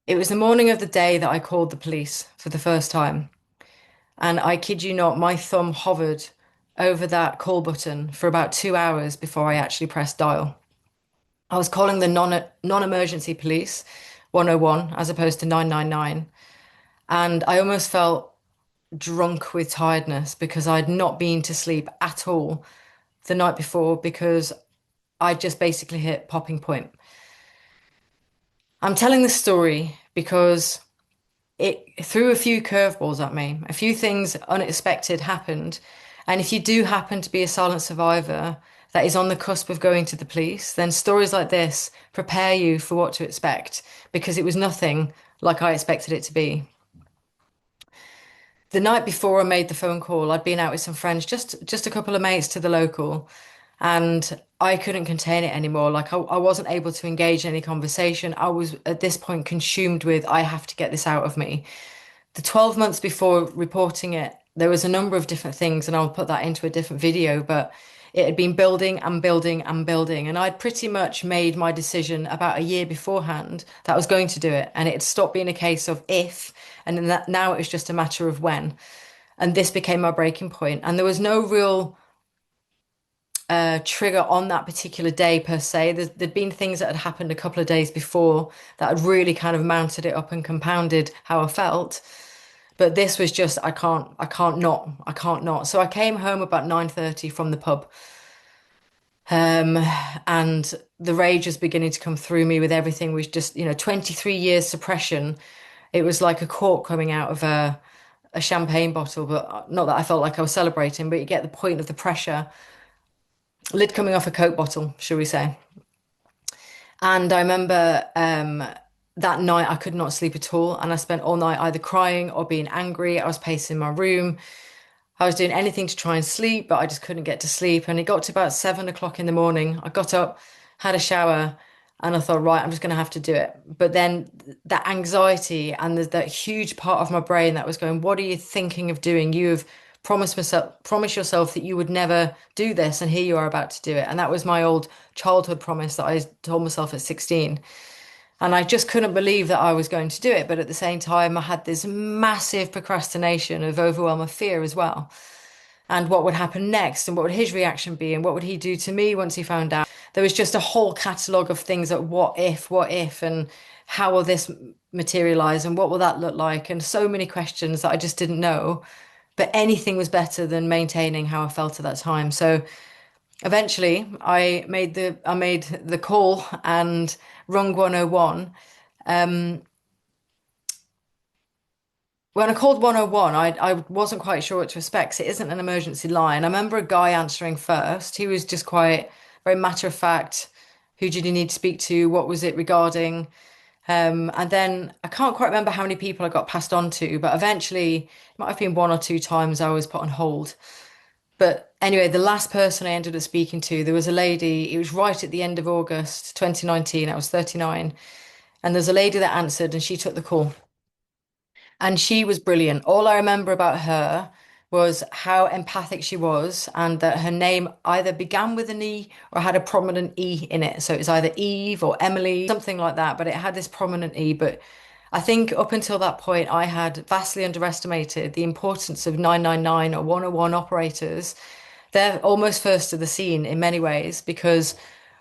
It was the morning of the day that I called the police for the first time. And I kid you not, my thumb hovered over that call button for about 2 hours before I actually pressed dial. I was calling the non-emergency police 101 as opposed to 999. And I almost felt drunk with tiredness because I'd not been to sleep at all the night before because I just basically hit popping point. I'm telling this story because it threw a few curveballs at me. A few things unexpected happened. And if you do happen to be a silent survivor that is on the cusp of going to the police, then stories like this prepare you for what to expect because it was nothing like I expected it to be. The night before I made the phone call, I'd been out with some friends, just a couple of mates to the local, and I couldn't contain it anymore. Like I wasn't able to engage in any conversation. I was at this point consumed with I have to get this out of me. The 12 months before reporting it, there was a number of different things, and I'll put that into a different video, but it had been building and building and building. And I'd pretty much made my decision about a year beforehand that I was going to do it. And it had stopped being a case of if, and then now it was just a matter of when. And this became my breaking point. And there was no real trigger on that particular day per se. There'd been things that had happened a couple of days before that had really kind of mounted it up and compounded how I felt. But this was just, I can't not. So I came home about 9:30 from the pub. Um, and the rage was beginning to come through me with everything was just, 23 years suppression. It was like a cork coming out of a champagne bottle, but not that I felt like I was celebrating, but you get the point of the pressure. Lid coming off a Coke bottle, shall we say. And I remember that night I could not sleep at all. And I spent all night either crying or being angry. I was pacing my room. I was doing anything to try and sleep, but I just couldn't get to sleep. And it got to about 7 o'clock in the morning. I got up, had a shower, and I thought, right, I'm just going to have to do it. But then that anxiety and that huge part of my brain that was going, what are you thinking of doing? You have promised yourself that you would never do this, and here you are about to do it. And that was my old childhood promise that I told myself at 16. And I just couldn't believe that I was going to do it. But at the same time, I had this massive procrastination of overwhelm of fear as well. And what would happen next, and what would his reaction be, and what would he do to me once he found out? There was just a whole catalogue of things that what if, and how will this materialize, and what will that look like? And so many questions that I just didn't know. But anything was better than maintaining how I felt at that time. So eventually, I made the call and rung 101. Um, when I called 101, I wasn't quite sure what to expect. 'Cause it isn't an emergency line. I remember a guy answering first. He was just quite very matter of fact. Who did you need to speak to? What was it regarding? And then I can't quite remember how many people I got passed on to, but eventually, it might have been one or two times I was put on hold. But anyway, the last person I ended up speaking to, there was a lady, it was right at the end of August 2019, I was 39, and there's a lady that answered and she took the call. And she was brilliant. All I remember about her was how empathic she was, and that her name either began with an E or had a prominent E in it. So it was either Eve or Emily, something like that, but it had this prominent E. But I think up until that point, I had vastly underestimated the importance of 999 or 101 operators. They're almost first to the scene in many ways because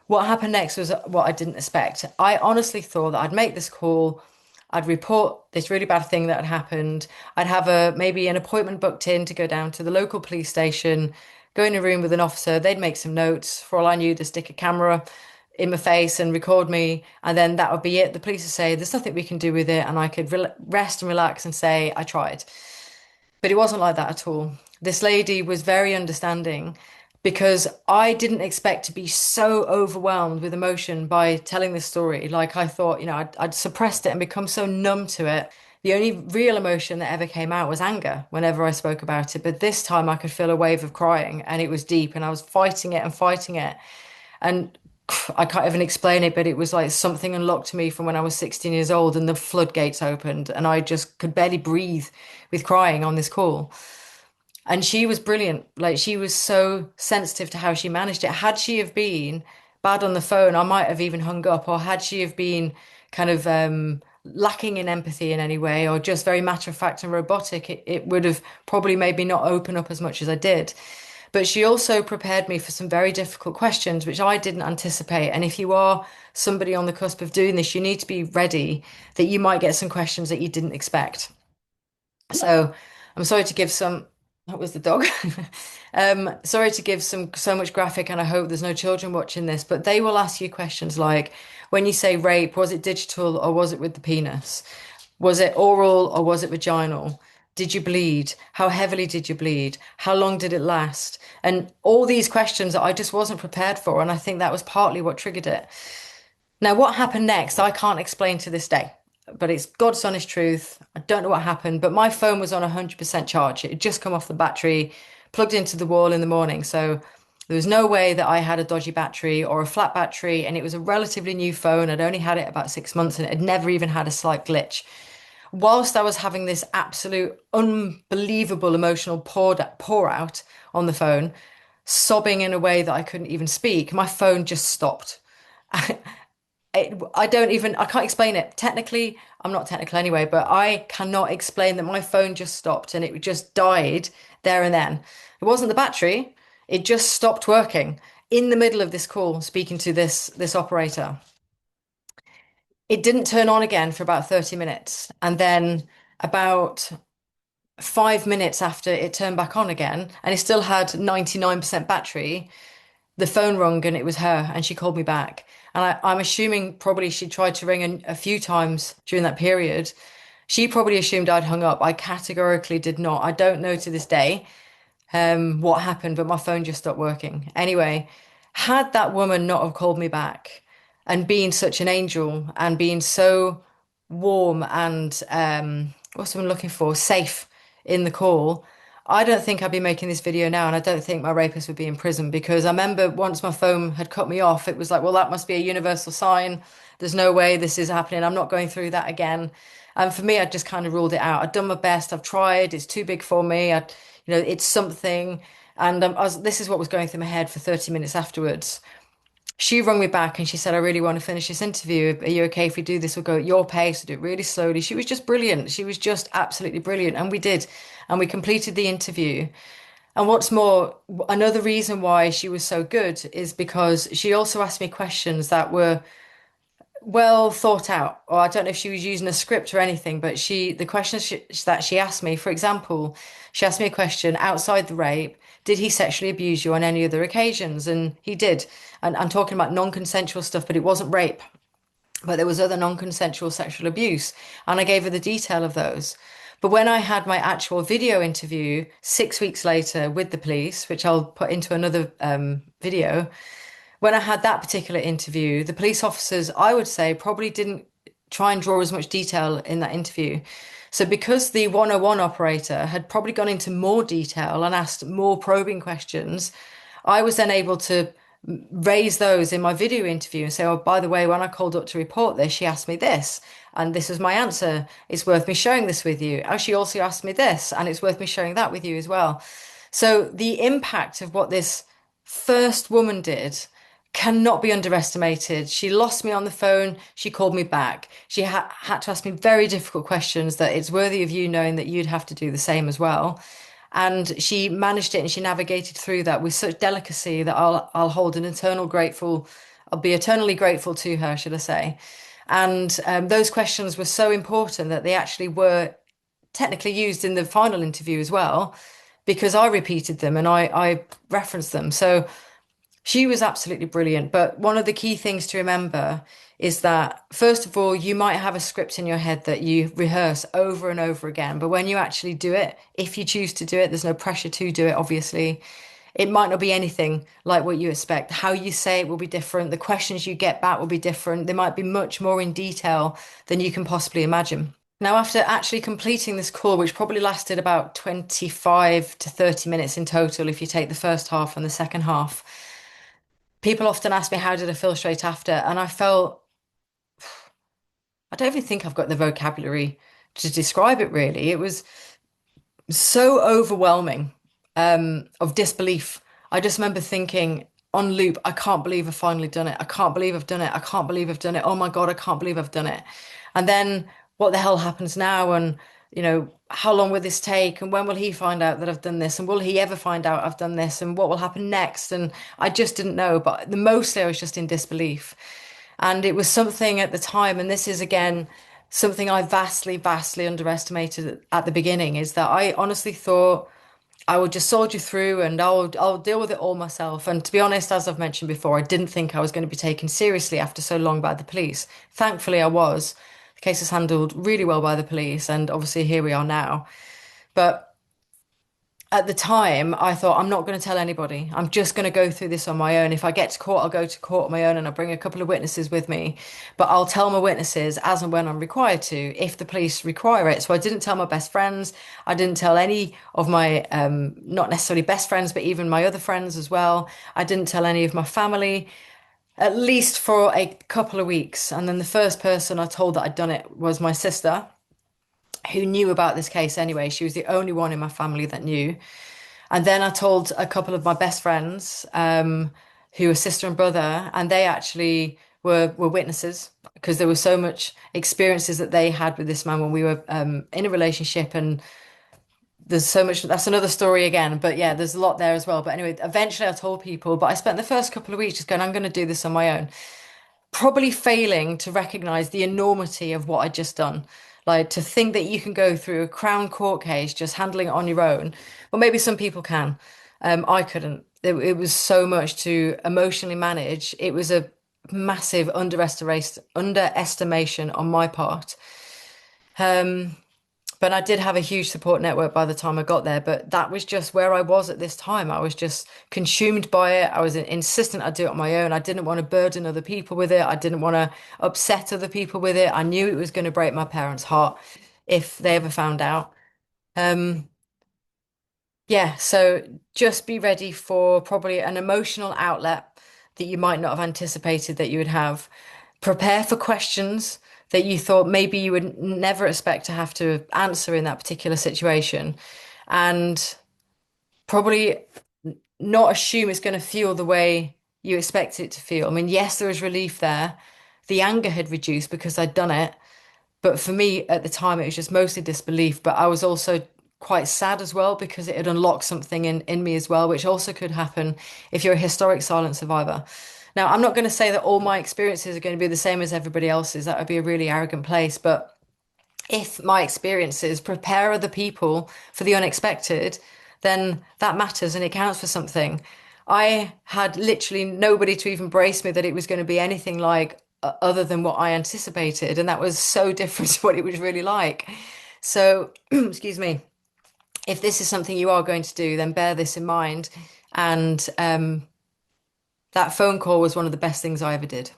what happened next was what I didn't expect. I honestly thought that I'd make this call. I'd report this really bad thing that had happened. I'd have a maybe an appointment booked in to go down to the local police station, go in a room with an officer. They'd make some notes. For all I knew, they'd stick a camera in my face and record me, and then that would be it. The police would say, "There's nothing we can do with it," and I could rest and relax and say, "I tried." But it wasn't like that at all. This lady was very understanding because I didn't expect to be so overwhelmed with emotion by telling this story. Like I thought, I'd suppressed it and become so numb to it. The only real emotion that ever came out was anger whenever I spoke about it. But this time I could feel a wave of crying and it was deep and I was fighting it and fighting it. And I can't even explain it, but it was like something unlocked me from when I was 16 years old and the floodgates opened and I just could barely breathe with crying on this call. And she was brilliant. Like she was so sensitive to how she managed it. Had she have been bad on the phone, I might have even hung up. Or had she have been kind of lacking in empathy in any way or just very matter of fact and robotic, it would have probably made me not open up as much as I did. But she also prepared me for some very difficult questions, which I didn't anticipate. And if you are somebody on the cusp of doing this, you need to be ready that you might get some questions that you didn't expect. So I'm sorry to give some, that was the dog. Sorry to give so much graphic, and I hope there's no children watching this, but they will ask you questions like, when you say rape, was it digital or was it with the penis? Was it oral or was it vaginal? Did you bleed? How heavily did you bleed? How long did it last? And all these questions that I just wasn't prepared for, and I think that was partly what triggered it. Now, what happened next, I can't explain to this day, but it's God's honest truth. I don't know what happened, but my phone was on 100% charge. It had just come off the battery, plugged into the wall in the morning. So there was no way that I had a dodgy battery or a flat battery. And it was a relatively new phone. I'd only had it about 6 months and it had never even had a slight glitch. Whilst I was having this absolute unbelievable emotional pour out on the phone, sobbing in a way that I couldn't even speak, my phone just stopped. I can't explain it. Technically, I'm not technical anyway, but I cannot explain that my phone just stopped and it just died there and then. It wasn't the battery, it just stopped working in the middle of this call, speaking to this operator. It didn't turn on again for about 30 minutes. And then about 5 minutes after it turned back on again, and it still had 99% battery, the phone rung and it was her, and she called me back. And I'm assuming probably she tried to ring a few times during that period. She probably assumed I'd hung up. I categorically did not. I don't know to this day what happened, but my phone just stopped working. Anyway, had that woman not have called me back and been such an angel and being so warm and what's I'm looking for, safe in the call, I don't think I'd be making this video now, and I don't think my rapist would be in prison because I remember once my phone had cut me off, it was like, well, that must be a universal sign. There's no way this is happening. I'm not going through that again. And for me, I just kind of ruled it out. I'd done my best. I've tried. It's too big for me. It's something. And this is what was going through my head for 30 minutes afterwards. She rang me back and she said, I really want to finish this interview. Are you okay if we do this? We'll go at your pace, we'll do it really slowly. She was just brilliant. She was just absolutely brilliant. And we did. And we completed the interview. And what's more, another reason why she was so good is because she also asked me questions that were well thought out, or I don't know if she was using a script or anything, but the questions that she asked me, for example, she asked me a question outside the rape, did he sexually abuse you on any other occasions? And he did. And I'm talking about non-consensual stuff, but it wasn't rape, but there was other non-consensual sexual abuse. And I gave her the detail of those. But when I had my actual video interview 6 weeks later with the police, which I'll put into another video, when I had that particular interview, the police officers, I would say, probably didn't try and draw as much detail in that interview. So because the 101 operator had probably gone into more detail and asked more probing questions, I was then able to raise those in my video interview and say, oh, by the way, when I called up to report this, she asked me this, and this was my answer. It's worth me sharing this with you. Oh, she also asked me this, and it's worth me sharing that with you as well. So the impact of what this first woman did cannot be underestimated. She lost me on the phone. She called me back. She had to ask me very difficult questions that it's worthy of you knowing that you'd have to do the same as well. And she managed it and she navigated through that with such delicacy that I'll hold an eternal grateful, I'll be eternally grateful to her, should I say. And those questions were so important that they actually were technically used in the final interview as well, because I repeated them and I referenced them. So she was absolutely brilliant. But one of the key things to remember is that, first of all, you might have a script in your head that you rehearse over and over again. But when you actually do it, if you choose to do it, there's no pressure to do it, obviously. It might not be anything like what you expect. How you say it will be different. The questions you get back will be different. They might be much more in detail than you can possibly imagine. Now, after actually completing this call, which probably lasted about 25 to 30 minutes in total, if you take the first half and the second half, people often ask me, how did I feel straight after? And I felt, I don't even think I've got the vocabulary to describe it really. It was so overwhelming, of disbelief. I just remember thinking on loop, I can't believe I've finally done it. I can't believe I've done it. I can't believe I've done it. Oh my God, I can't believe I've done it. And then what the hell happens now? And, how long will this take? And when will he find out that I've done this? And will he ever find out I've done this? And what will happen next? And I just didn't know. But mostly I was just in disbelief. And it was something at the time, and this is again something I vastly, vastly underestimated at the beginning, is that I honestly thought I would just soldier through and I'll deal with it all myself. And to be honest, as I've mentioned before, I didn't think I was going to be taken seriously after so long by the police. Thankfully, I was. The case was handled really well by the police, and obviously here we are now. But at the time, I thought, I'm not going to tell anybody. I'm just going to go through this on my own. If I get to court, I'll go to court on my own and I'll bring a couple of witnesses with me. But I'll tell my witnesses as and when I'm required to, if the police require it. So I didn't tell my best friends. I didn't tell any of my, not necessarily best friends, but even my other friends as well. I didn't tell any of my family, at least for a couple of weeks. And then the first person I told that I'd done it was my sister, who knew about this case anyway. She was the only one in my family that knew. And then I told a couple of my best friends, who were sister and brother, and they actually were witnesses because there was so much experiences that they had with this man when we were in a relationship. And there's so much, that's another story again. But yeah, there's a lot there as well. But anyway, eventually I told people, but I spent the first couple of weeks just going, I'm going to do this on my own, probably failing to recognize the enormity of what I'd just done. Like to think that you can go through a Crown Court case just handling it on your own. Well, maybe some people can. I couldn't. It was so much to emotionally manage. It was a massive underestimation on my part. Um, but I did have a huge support network by the time I got there. But that was just where I was at this time. I was just consumed by it. I was insistent I'd do it on my own. I didn't want to burden other people with it. I didn't want to upset other people with it. I knew it was going to break my parents' heart if they ever found out. Um, yeah, so just be ready for probably an emotional outlet that you might not have anticipated that you would have. Prepare for questions that you thought maybe you would never expect to have to answer in that particular situation. And probably not assume it's going to feel the way you expect it to feel. I mean, yes, there was relief there. The anger had reduced because I'd done it. But for me at the time, it was just mostly disbelief. But I was also quite sad as well because it had unlocked something in me as well, which also could happen if you're a historic silent survivor. Now, I'm not going to say that all my experiences are going to be the same as everybody else's. That would be a really arrogant place. But if my experiences prepare other people for the unexpected, then that matters and it counts for something. I had literally nobody to even brace me that it was going to be anything like other than what I anticipated. And that was so different to what it was really like. So, excuse me, if this is something you are going to do, then bear this in mind. And that phone call was one of the best things I ever did.